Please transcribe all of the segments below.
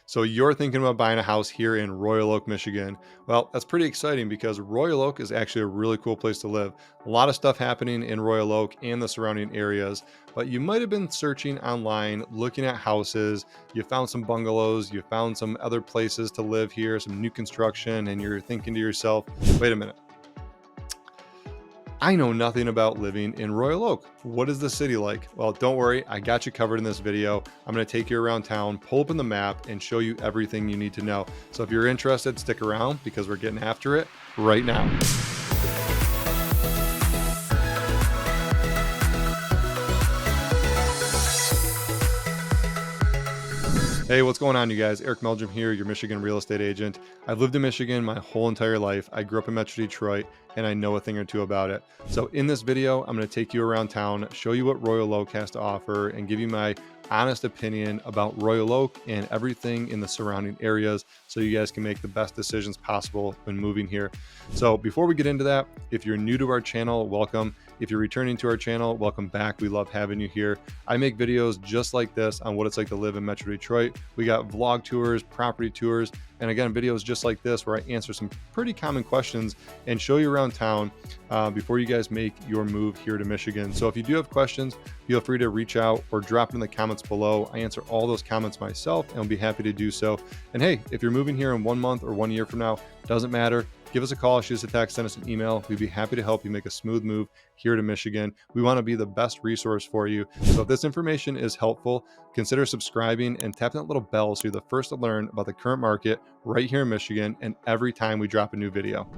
So you're thinking about buying a house here in Royal Oak, Michigan. Well, that's pretty exciting because Royal Oak is actually a really cool place to live. A lot of stuff happening in Royal Oak and the surrounding areas, but you might have been searching online, looking at houses. You found some bungalows, you found some other places to live here, some new construction, and you're thinking to yourself, wait a minute. I know nothing about living in Royal Oak. What is the city like? Well, don't worry, I got you covered in this video. I'm going to take you around town, pull up in the map, and show you everything you need to know. So if you're interested, stick around because we're getting after it right now. Hey, what's going on, you guys? Eric Meldrum here, your Michigan real estate agent. I've lived in Michigan my whole entire life. I grew up in Metro Detroit, and I know a thing or two about it. So in this video, I'm going to take you around town, show you what Royal Oak has to offer, and give you my honest opinion about Royal Oak and everything in the surrounding areas so you guys can make the best decisions possible when moving here. So before we get into that, if you're new to our channel, welcome. If you're returning to our channel, welcome back. We love having you here. I make videos just like this on what it's like to live in Metro Detroit. We got vlog tours, property tours, and again, videos just like this where I answer some pretty common questions and show you around town before you guys make your move here to Michigan. So if you do have questions, feel free to reach out or drop it in the comments below. I answer all those comments myself and I'll be happy to do so. And hey, if you're moving here in 1 month or 1 year from now, doesn't matter. Give us a call, shoot us a text, send us an email. We'd be happy to help you make a smooth move here to Michigan. We want to be the best resource for you. So if this information is helpful, consider subscribing and tap that little bell so you're the first to learn about the current market right here in Michigan and every time we drop a new video.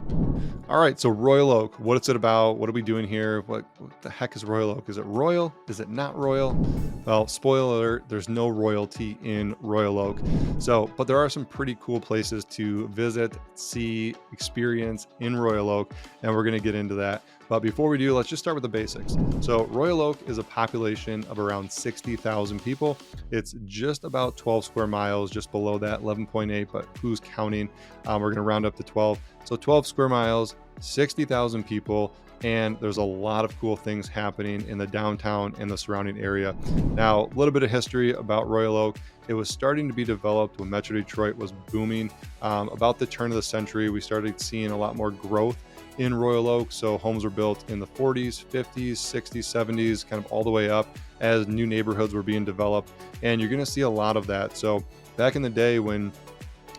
All right, so Royal Oak, what is it about? What are we doing here? What the heck is Royal Oak? Is it royal? Is it not royal? Well, spoiler alert, there's no royalty in Royal Oak. But there are some pretty cool places to visit, see, experience in Royal Oak, and we're gonna get into that. But before we do, let's just start with the basics. So Royal Oak is a population of around 60,000 people. It's just about 12 square miles, just below that, 11.8, but who's counting? We're gonna round up to 12. So 12 square miles, 60,000 people, and there's a lot of cool things happening in the downtown and the surrounding area. Now, a little bit of history about Royal Oak. It was starting to be developed when Metro Detroit was booming. About the turn of the century, we started seeing a lot more growth in Royal Oak. So homes were built in the 40s, 50s, 60s, 70s, kind of all the way up as new neighborhoods were being developed. And you're going to see a lot of that. So back in the day when,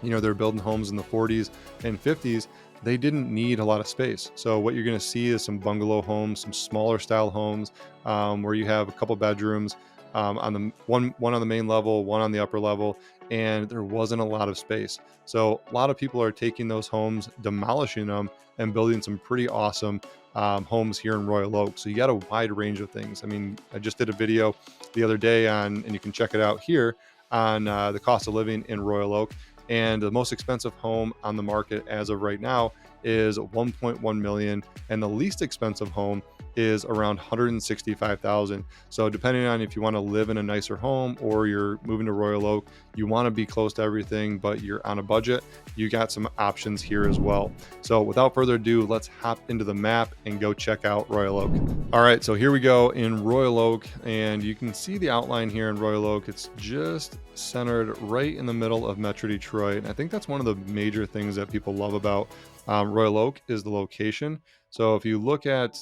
they're building homes in the 40s and 50s, they didn't need a lot of space. So what you're going to see is some bungalow homes, some smaller style homes where you have a couple bedrooms on the one on the main level, one on the upper level, and there wasn't a lot of space. So a lot of people are taking those homes, demolishing them, and building some pretty awesome homes here in Royal Oak. So you got a wide range of things. I mean, I just did a video the other day on, and you can check it out here on the cost of living in Royal Oak. And the most expensive home on the market as of right now is 1.1 million, and the least expensive home is around 165,000. So depending on if you want to live in a nicer home or you're moving to Royal Oak, you want to be close to everything, but you're on a budget, you got some options here as well. So without further ado, let's hop into the map and go check out Royal Oak. All right, so here we go in Royal Oak, and you can see the outline here in Royal Oak. It's just centered right in the middle of Metro Detroit. And I think that's one of the major things that people love about Royal Oak is the location. So if you look at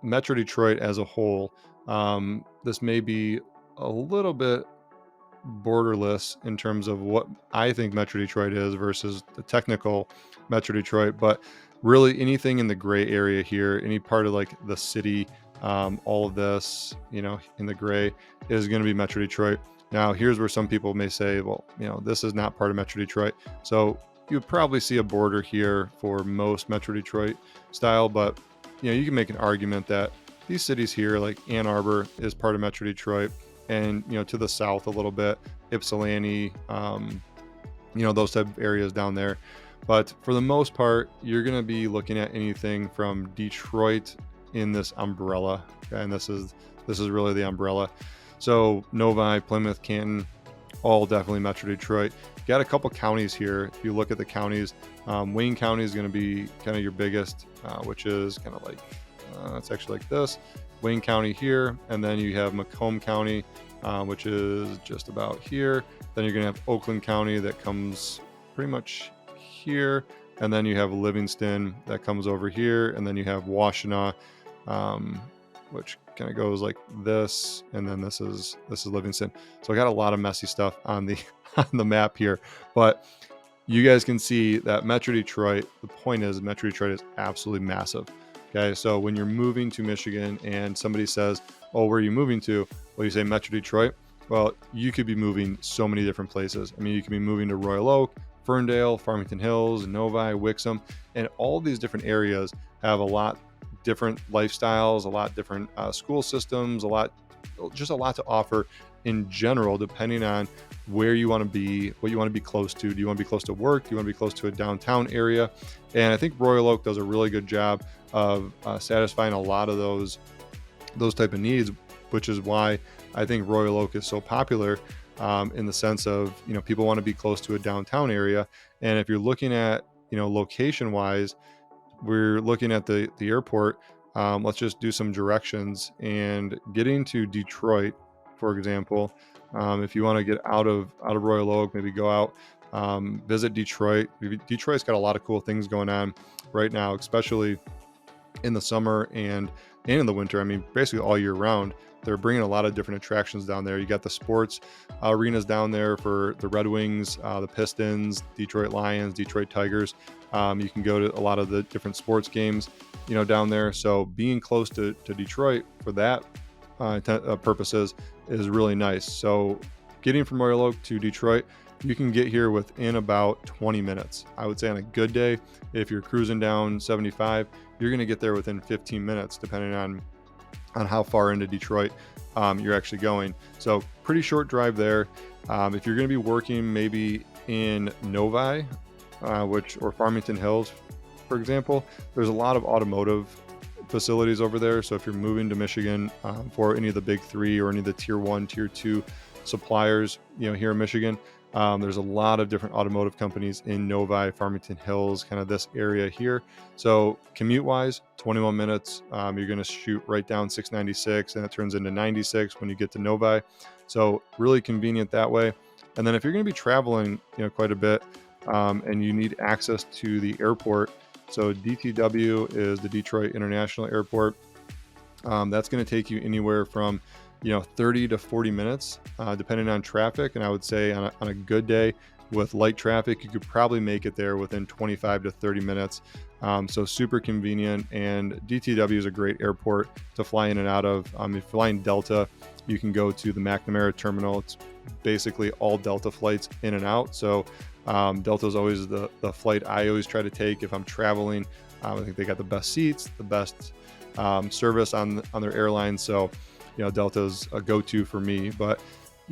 Metro Detroit as a whole, this may be a little bit borderless in terms of what I think Metro Detroit is versus the technical Metro Detroit, but really anything in the gray area here, any part of like the city, all of this, in the gray is going to be Metro Detroit. Now, here's where some people may say, well, this is not part of Metro Detroit. So you would probably see a border here for most Metro Detroit style, but you can make an argument that these cities here, like Ann Arbor, is part of Metro Detroit, and to the south a little bit, Ypsilanti, those type of areas down there. But for the most part, you're going to be looking at anything from Detroit in this umbrella, okay? And this is really the umbrella. So Novi, Plymouth, Canton, all definitely Metro Detroit. You got a couple counties here. If you look at the counties, Wayne County is going to be kind of your biggest, which is kind of like, it's actually like this. Wayne County here, and then you have Macomb County, which is just about here. Then you're going to have Oakland County that comes pretty much here. And then you have Livingston that comes over here. And then you have Washtenaw, which kind of goes like this. And then this is Livingston. So I got a lot of messy stuff on the on the map here. But you guys can see that Metro Detroit, the point is Metro Detroit is absolutely massive. Okay, so when you're moving to Michigan and somebody says, oh, where are you moving to? Well, you say Metro Detroit. Well, you could be moving so many different places. I mean, you could be moving to Royal Oak, Ferndale, Farmington Hills, Novi, Wixom, and all these different areas have a lot different lifestyles, a lot different school systems, just a lot to offer in general, depending on where you want to be, what you want to be close to. Do you want to be close to work? Do you want to be close to a downtown area? And I think Royal Oak does a really good job of satisfying a lot of those type of needs, which is why I think Royal Oak is so popular, in the sense of, people want to be close to a downtown area. And if you're looking at, location wise, we're looking at the airport. Let's just do some directions, and getting to Detroit, for example, if you want to get out of Royal Oak, maybe go out, visit Detroit. Detroit's got a lot of cool things going on right now, especially in the summer and in the winter. I mean, basically all year round. They're bringing a lot of different attractions down there. You got the sports arenas down there for the Red Wings, the Pistons, Detroit Lions, Detroit Tigers. You can go to a lot of the different sports games, down there. So being close to Detroit for that purposes is really nice. So getting from Royal Oak to Detroit, you can get here within about 20 minutes. I would say on a good day, if you're cruising down 75, you're going to get there within 15 minutes, depending on how far into Detroit you're actually going. So pretty short drive there. If you're going to be working maybe in Novi, or Farmington Hills, for example, there's a lot of automotive facilities over there. So if you're moving to Michigan for any of the big three or any of the tier 1, tier 2 suppliers, here in Michigan, there's a lot of different automotive companies in Novi, Farmington Hills, kind of this area here. So commute wise, 21 minutes, you're going to shoot right down 696, and it turns into 96 when you get to Novi. So really convenient that way. And then if you're going to be traveling, quite a bit, and you need access to the airport, so DTW is the Detroit International Airport. That's going to take you anywhere from 30 to 40 minutes, depending on traffic. And I would say on a good day with light traffic, you could probably make it there within 25 to 30 minutes. So super convenient. And DTW is a great airport to fly in and out of. If you're flying Delta, you can go to the McNamara terminal. It's basically all Delta flights in and out. So Delta is always the flight I always try to take if I'm traveling. I think they got the best seats, the best service on their airline. So Delta's a go-to for me. But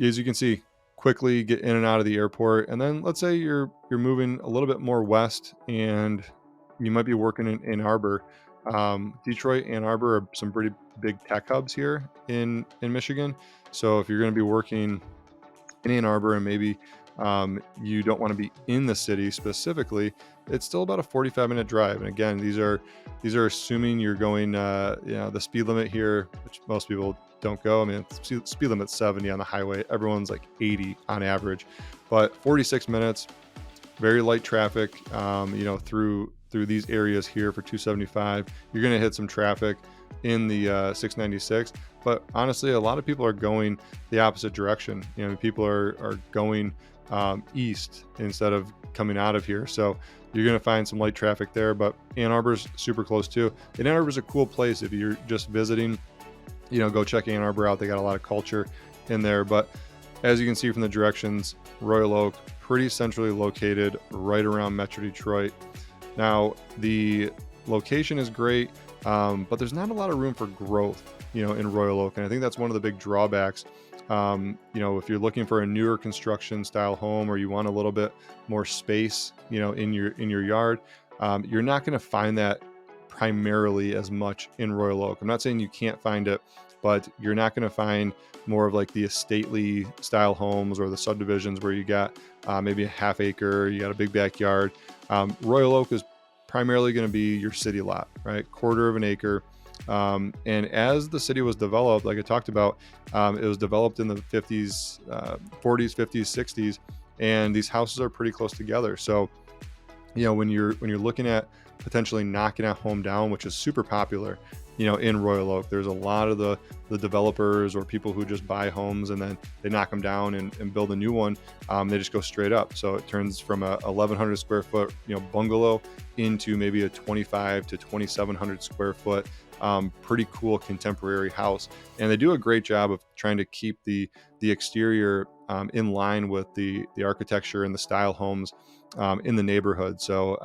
as you can see, quickly get in and out of the airport. And then let's say you're moving a little bit more west and you might be working in Ann Arbor. Detroit, Ann Arbor are some pretty big tech hubs here in Michigan. So if you're going to be working in Ann Arbor and maybe you don't want to be in the city specifically, it's still about a 45-minute drive. And again, these are assuming you're going the speed limit here, which most people don't go. I mean, speed limit's 70 on the highway. Everyone's like 80 on average, but 46 minutes, very light traffic, through these areas here for 275. You're going to hit some traffic in the 696, but honestly, a lot of people are going the opposite direction. People are going east instead of coming out of here. So you're going to find some light traffic there, but Ann Arbor's super close too. And Ann Arbor's a cool place if you're just visiting. Go check Ann Arbor out. They got a lot of culture in there. But as you can see from the directions, Royal Oak, pretty centrally located right around Metro Detroit. Now, the location is great, but there's not a lot of room for growth, in Royal Oak. And I think that's one of the big drawbacks. If you're looking for a newer construction style home, or you want a little bit more space, in your yard, you're not going to find that primarily as much in Royal Oak. I'm not saying you can't find it, but you're not going to find more of like the estately style homes or the subdivisions where you got maybe a half acre, you got a big backyard. Royal Oak is primarily going to be your city lot, right? Quarter of an acre. And as the city was developed, like I talked about, it was developed in the 50s, 40s, 50s, 60s, and these houses are pretty close together. So, when you're looking at potentially knocking a home down, which is super popular, in Royal Oak, there's a lot of the developers or people who just buy homes and then they knock them down and build a new one. They just go straight up. So it turns from a 1,100 square foot, bungalow into maybe a 25 to 2,700 square foot, pretty cool contemporary house. And they do a great job of trying to keep the exterior in line with the architecture and the style homes in the neighborhood. So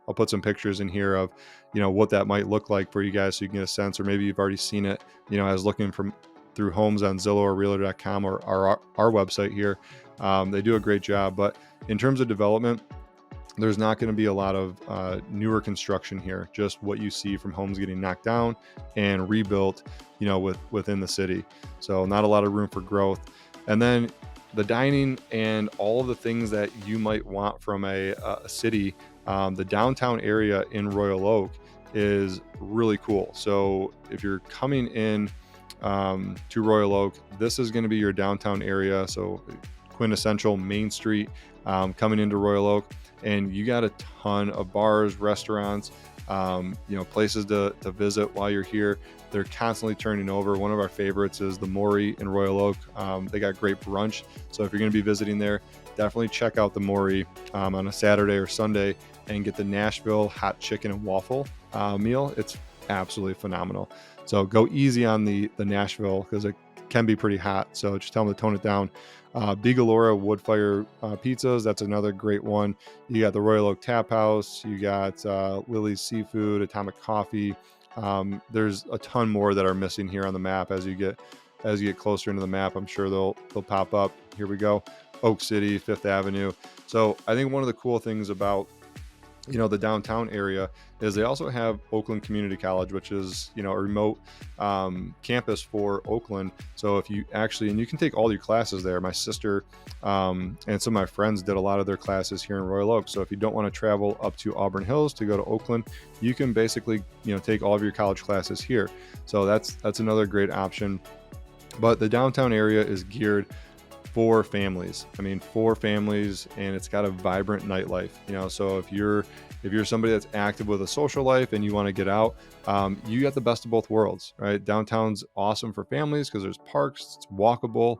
I'll put some pictures in here of, what that might look like for you guys, so you can get a sense, or maybe you've already seen it, as looking through homes on Zillow or Realtor.com or our website here. They do a great job, but in terms of development, there's not going to be a lot of newer construction here, just what you see from homes getting knocked down and rebuilt, within the city. So not a lot of room for growth. And then the dining and all of the things that you might want from a city, the downtown area in Royal Oak is really cool. So if you're coming in to Royal Oak, this is going to be your downtown area. So quintessential Main Street coming into Royal Oak, and you got a ton of bars, restaurants, places to visit while you're here. They're constantly turning over. One of our favorites is the Maury in Royal Oak. They got great brunch. So if you're going to be visiting there, definitely check out the Maury on a Saturday or Sunday and get the Nashville hot chicken and waffle meal. It's absolutely phenomenal. So go easy on the Nashville, because it can be pretty hot. So just tell them to tone it down. Bigalora wood fire pizzas, that's another great one. You got the Royal Oak Tap House, you got Lily's Seafood, Atomic Coffee. There's a ton more that are missing here on the map. As you get closer into the map, I'm sure they'll pop up. Here we go. Oak City, Fifth Avenue. So I think one of the cool things about the downtown area is they also have Oakland Community College, which is a remote campus for Oakland. So if you and you can take all your classes there. My sister and some of my friends did a lot of their classes here in Royal Oak. So if you don't want to travel up to Auburn Hills to go to Oakland, you can basically take all of your college classes here. So that's another great option. But the downtown area is geared for families. And it's got a vibrant nightlife. So if you're somebody that's active with a social life and you want to get out, you got the best of both worlds, right? Downtown's awesome for families because there's parks, it's walkable.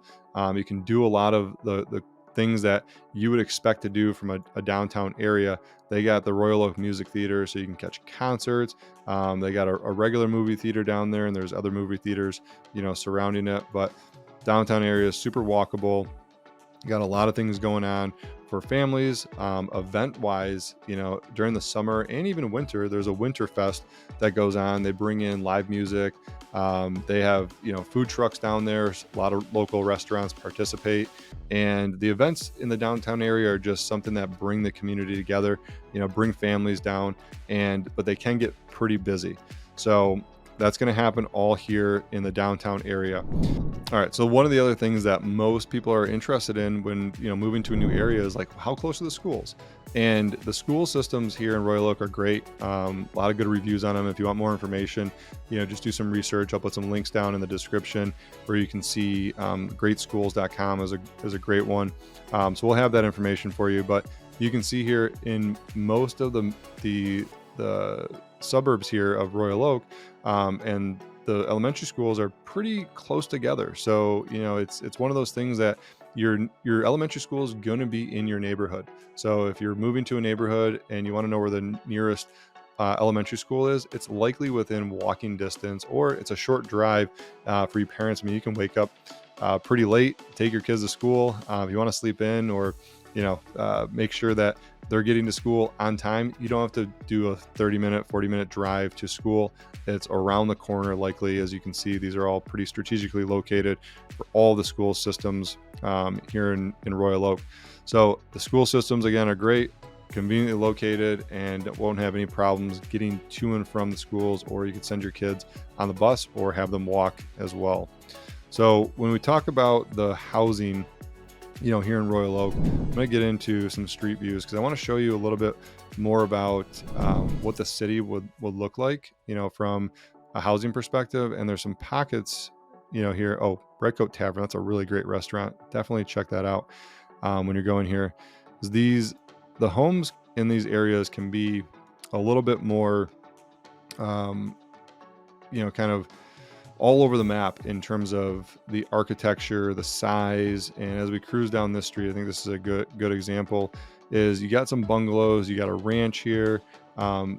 You can do a lot of the things that you would expect to do from a downtown area. They got the Royal Oak Music Theater, so you can catch concerts. They got a regular movie theater down there, and there's other movie theaters, surrounding it. But downtown area is super walkable. You got a lot of things going on for families. Event wise, during the summer and even winter, there's a winter fest that goes on. They bring in live music. They have food trucks down there. A lot of local restaurants participate, and the events in the downtown area are just something that bring the community together, bring families down, but they can get pretty busy. So that's going to happen all here in the downtown area. All right. So one of the other things that most people are interested in when, moving to a new area is like, how close are the schools? And the school systems here in Royal Oak are great. A lot of good reviews on them. If you want more information, just do some research. I'll put some links down in the description where you can see greatschools.com is a great one. So we'll have that information for you, but you can see here in most of the suburbs here of Royal Oak, and the elementary schools are pretty close together. So it's one of those things that your elementary school is going to be in your neighborhood. So if you're moving to a neighborhood and you want to know where the nearest elementary school is, it's likely within walking distance, or it's a short drive for your parents. You can wake up pretty late, take your kids to school. If you want to sleep in, or make sure that they're getting to school on time, you don't have to do a 30-minute, 40-minute drive to school. It's around the corner, likely. As you can see, these are all pretty strategically located for all the school systems here in Royal Oak. So the school systems, again, are great, conveniently located, and won't have any problems getting to and from the schools, or you can send your kids on the bus or have them walk as well. So when we talk about the housing, here in Royal Oak, I'm going to get into some street views because I want to show you a little bit more about what the city would look like, from a housing perspective. And there's some pockets, here. Oh, Redcoat Tavern. That's a really great restaurant. Definitely check that out when you're going here. The homes in these areas can be a little bit more, kind of all over the map in terms of the architecture, the size. And as we cruise down this street, I think this is a good example. Is you got some bungalows, you got a ranch here.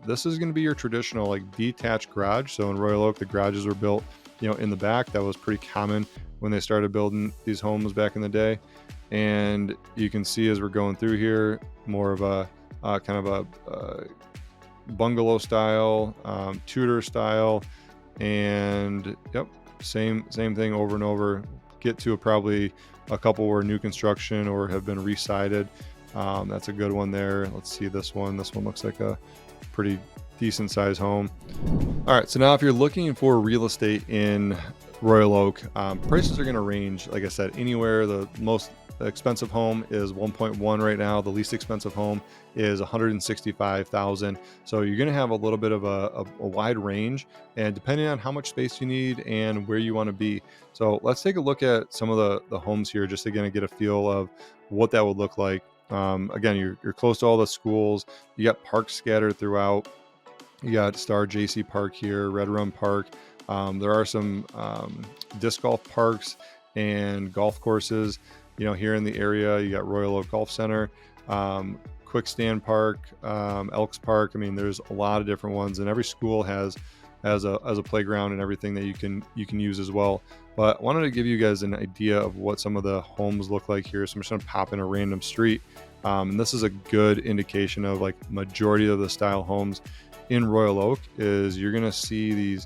This is going to be your traditional like detached garage. So in Royal Oak, the garages were built, in the back. That was pretty common when they started building these homes back in the day. And you can see as we're going through here, more of a kind of a bungalow style, Tudor style, and yep, same thing over and over. Get to probably a couple were new construction or have been resided. That's a good one there. Let's see this one. This one looks like a pretty decent size home. All right, so now if you're looking for real estate in Royal Oak, prices are going to range, like I said, anywhere. The most expensive home is 1.1 right now. The least expensive home is 165,000. So you're going to have a little bit of a wide range, and depending on how much space you need and where you want to be. So let's take a look at some of the homes here, just again to get a feel of what that would look like. Again, you're close to all the schools. You got parks scattered throughout. You got Star JC Park here, Red Run Park. There are some disc golf parks and golf courses, here in the area. You got Royal Oak Golf Center, Quick Stand Park, Elks Park. I mean, there's a lot of different ones, and every school has a playground and everything that you can use as well. But I wanted to give you guys an idea of what some of the homes look like here. So I'm just going to pop in a random street. And this is a good indication of like majority of the style homes in Royal Oak is you're going to see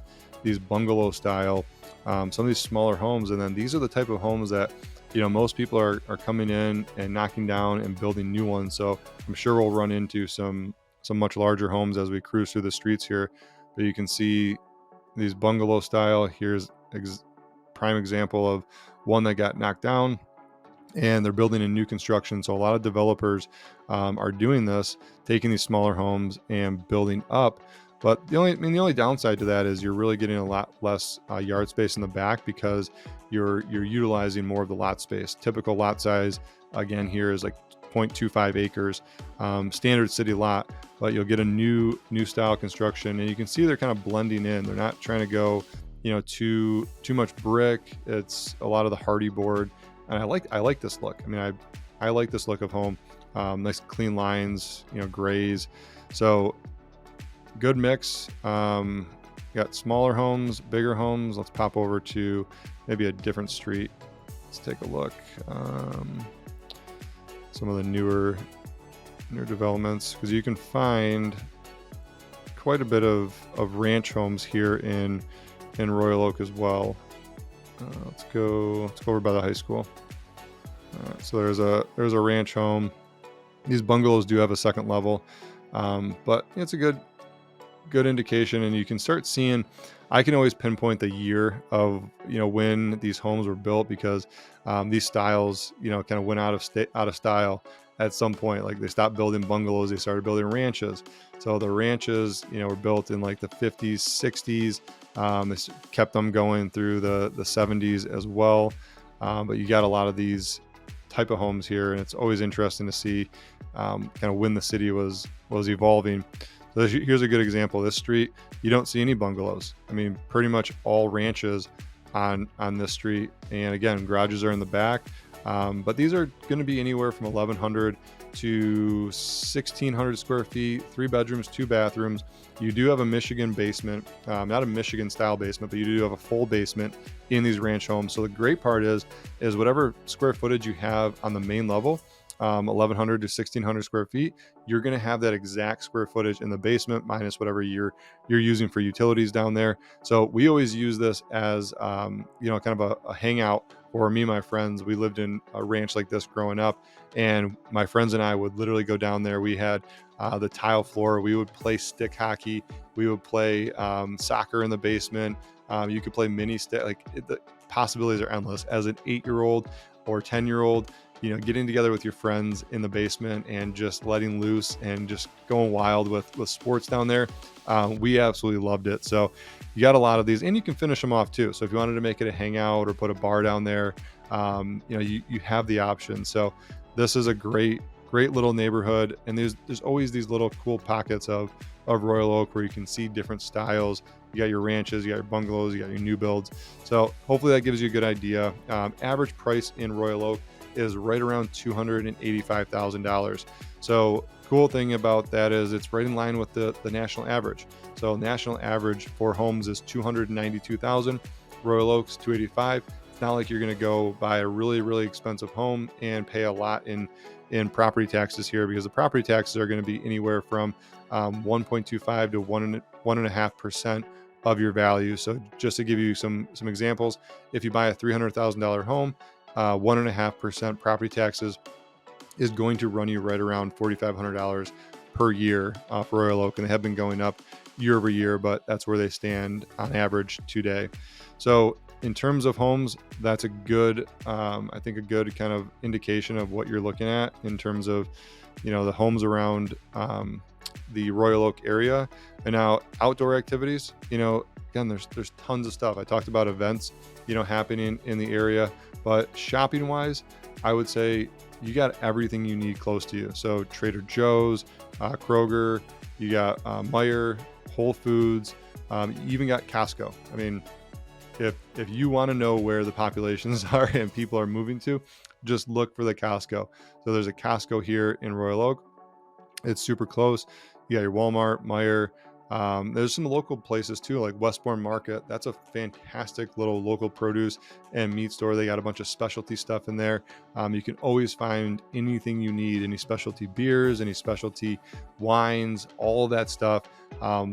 these bungalow style, some of these smaller homes. And then these are the type of homes that, most people are coming in and knocking down and building new ones. So I'm sure we'll run into some much larger homes as we cruise through the streets here. But you can see these bungalow style. Here's prime example of one that got knocked down, and they're building a new construction. So a lot of developers are doing this, taking these smaller homes and building up. But the only downside to that is you're really getting a lot less yard space in the back because you're utilizing more of the lot space. Typical lot size, again, here is like 0.25 acres, standard city lot, but you'll get a new style construction, and you can see they're kind of blending in. They're not trying to go, too much brick. It's a lot of the hardy board, and I like this look. I mean, I like this look of home. Nice clean lines, grays. So good mix. Got smaller homes, bigger homes. Let's pop over to maybe a different street. Let's take a look. Some of the newer developments, because you can find quite a bit of ranch homes here in Royal Oak as well. Let's go over by the high school. So there's a ranch home. These bungalows do have a second level, but it's a good indication, and you can start seeing. I can always pinpoint the year of when these homes were built, because these styles kind of went out of style at some point. Like they stopped building bungalows, they started building ranches. So the ranches were built in like the 50s, 60s. They kept them going through the 70s as well. But you got a lot of these type of homes here, and it's always interesting to see kind of when the city was evolving. So here's a good example. This street, you don't see any bungalows. I mean, pretty much all ranches on this street. And again, garages are in the back. But these are going to be anywhere from 1,100 to 1,600 square feet, 3 bedrooms, 2 bathrooms. You do have a Michigan basement, not a Michigan style basement, but you do have a full basement in these ranch homes. So the great part is whatever square footage you have on the main level, 1,100 to 1,600 square feet, you're going to have that exact square footage in the basement minus whatever you're using for utilities down there. So we always use this as kind of a hangout for me and my friends. We lived in a ranch like this growing up, and my friends and I would literally go down there. We had the tile floor. We would play stick hockey. We would play soccer in the basement. You could play mini stick. The possibilities are endless. As an 8-year-old or 10-year-old, getting together with your friends in the basement and just letting loose and just going wild with sports down there. We absolutely loved it. So you got a lot of these, and you can finish them off too. So if you wanted to make it a hangout or put a bar down there, you have the option. So this is a great little neighborhood, and there's always these little cool pockets of Royal Oak where you can see different styles. You got your ranches, you got your bungalows, you got your new builds. So hopefully that gives you a good idea. Average price in Royal Oak is right around $285,000. So cool thing about that is it's right in line with the national average. So national average for homes is 292,000. Royal Oak's 285. It's not like you're going to go buy a really expensive home and pay a lot in property taxes here, because the property taxes are going to be anywhere from 1.25 to 1.5% of your value. So just to give you some examples, if you buy a $300,000 home, 1.5% property taxes is going to run you right around $4,500 per year for Royal Oak, and they have been going up year over year, but that's where they stand on average today. So in terms of homes, that's a good, I think a good kind of indication of what you're looking at in terms of, the homes around the Royal Oak area. And now outdoor activities, again, there's tons of stuff. I talked about events, happening in the area, but shopping wise, I would say you got everything you need close to you. So Trader Joe's, Kroger, you got Meijer, Whole Foods, you even got Costco. I mean, if you want to know where the populations are and people are moving to, just look for the Costco. So there's a Costco here in Royal Oak. It's super close. You got your Walmart, Meijer. There's some local places too, like Westbourne Market. That's a fantastic little local produce and meat store. They got a bunch of specialty stuff in there. You can always find anything you need, any specialty beers, any specialty wines, all of that stuff.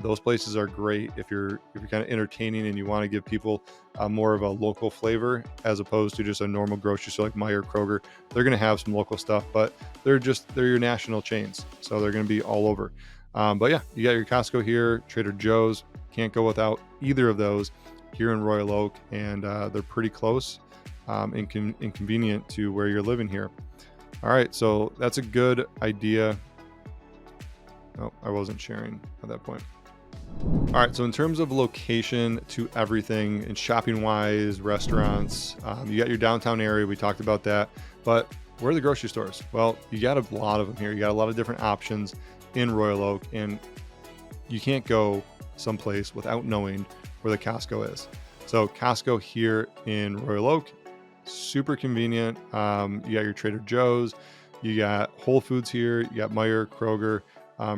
Those places are great if you're kind of entertaining and you want to give people more of a local flavor as opposed to just a normal grocery store like Meijer, Kroger. They're going to have some local stuff, but they're your national chains, so they're going to be all over. But yeah, you got your Costco here, Trader Joe's. Can't go without either of those here in Royal Oak, and they're pretty close and convenient to where you're living here. All right, so that's a good idea. Oh, I wasn't sharing at that point. All right, so in terms of location to everything and shopping wise, restaurants, you got your downtown area. We talked about that, but where are the grocery stores? Well, you got a lot of them here. You got a lot of different options in Royal Oak, and you can't go someplace without knowing where the Costco is. So Costco here in Royal Oak, super convenient. You got your Trader Joe's, you got Whole Foods here, you got Meijer, Kroger,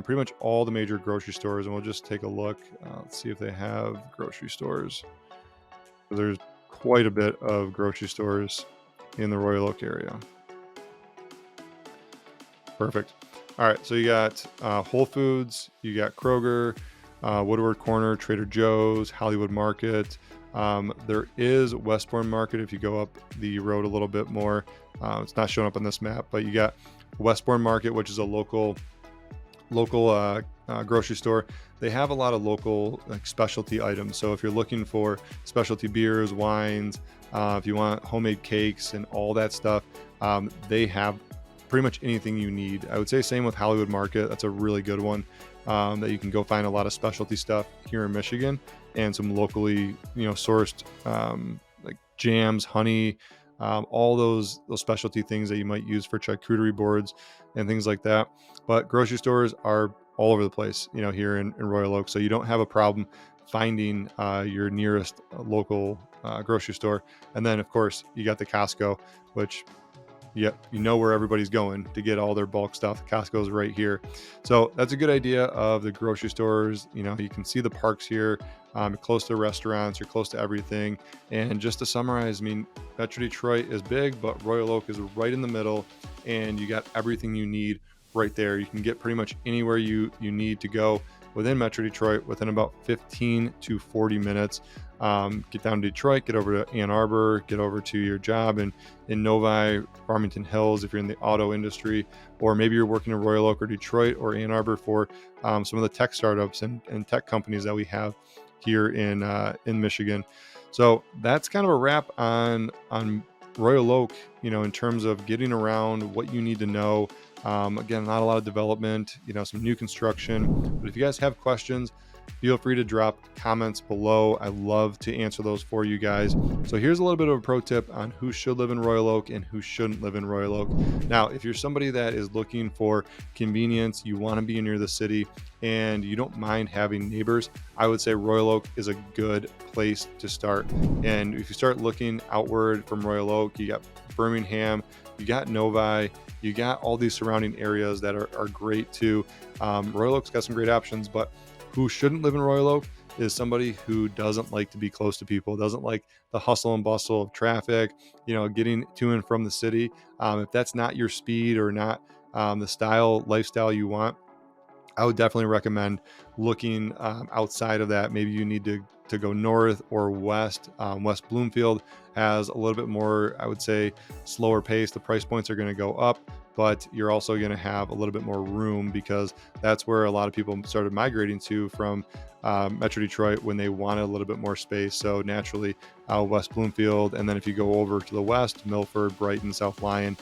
pretty much all the major grocery stores. And we'll just take a look. Let's see if they have grocery stores. There's quite a bit of grocery stores in the Royal Oak area. Perfect. All right, so you got Whole Foods, you got Kroger, Woodward Corner, Trader Joe's, Hollywood Market. There is Westbourne Market if you go up the road a little bit more. It's not showing up on this map, but you got Westbourne Market, which is a local grocery store. They have a lot of local specialty items. So if you're looking for specialty beers, wines, if you want homemade cakes and all that stuff, they have pretty much anything you need. I would say same with Hollywood Market. That's a really good one that you can go find a lot of specialty stuff here in Michigan and some locally, sourced like jams, honey, all those specialty things that you might use for charcuterie boards and things like that. But grocery stores are all over the place, here in Royal Oak. So you don't have a problem finding your nearest local grocery store. And then of course you got the Costco, which you know where everybody's going to get all their bulk stuff. Costco's right here. So that's a good idea of the grocery stores. You can see the parks here. You're close to restaurants, you're close to everything. And just to summarize, Metro Detroit is big, but Royal Oak is right in the middle, and you got everything you need right there. You can get pretty much anywhere you need to go within Metro Detroit within about 15 to 40 minutes. Get down to Detroit, get over to Ann Arbor, get over to your job in Novi, Farmington Hills if you're in the auto industry, or maybe you're working in Royal Oak or Detroit or Ann Arbor for some of the tech startups and tech companies that we have here in Michigan. So that's kind of a wrap on Royal Oak, in terms of getting around, what you need to know. Again, not a lot of development, some new construction. But if you guys have questions, feel free to drop comments below. I love to answer those for you guys. So here's a little bit of a pro tip on who should live in Royal Oak and who shouldn't live in Royal Oak. Now, if you're somebody that is looking for convenience, you want to be near the city, and you don't mind having neighbors, I would say Royal Oak is a good place to start. And if you start looking outward from Royal Oak, you got Birmingham, you got Novi, you got all these surrounding areas that are great too. Royal Oak's got some great options, but who shouldn't live in Royal Oak is somebody who doesn't like to be close to people, doesn't like the hustle and bustle of traffic, getting to and from the city. If that's not your speed or not the lifestyle you want, I would definitely recommend looking outside of that. Maybe you need to go north or west. West Bloomfield has a little bit more, I would say, slower pace. The price points are going to go up, but you're also going to have a little bit more room, because that's where a lot of people started migrating to from Metro Detroit when they wanted a little bit more space. So naturally, West Bloomfield, and then if you go over to the west, Milford, Brighton, South Lyon,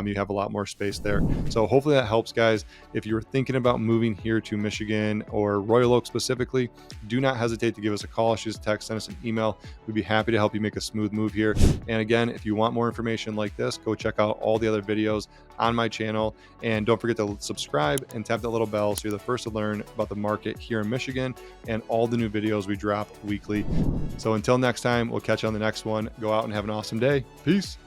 you have a lot more space there. So hopefully that helps, guys. If you're thinking about moving here to Michigan or Royal Oak specifically, do not hesitate to give us a call, shoot us a text, send us an email. We'd be happy to help you make a smooth move here. And again, if you want more information like this, go check out all the other videos on my channel, and don't forget to subscribe and tap that little bell so you're the first to learn about the market here in Michigan and all the new videos we drop weekly. So until next time, we'll catch you on the next one. Go out and have an awesome day. Peace.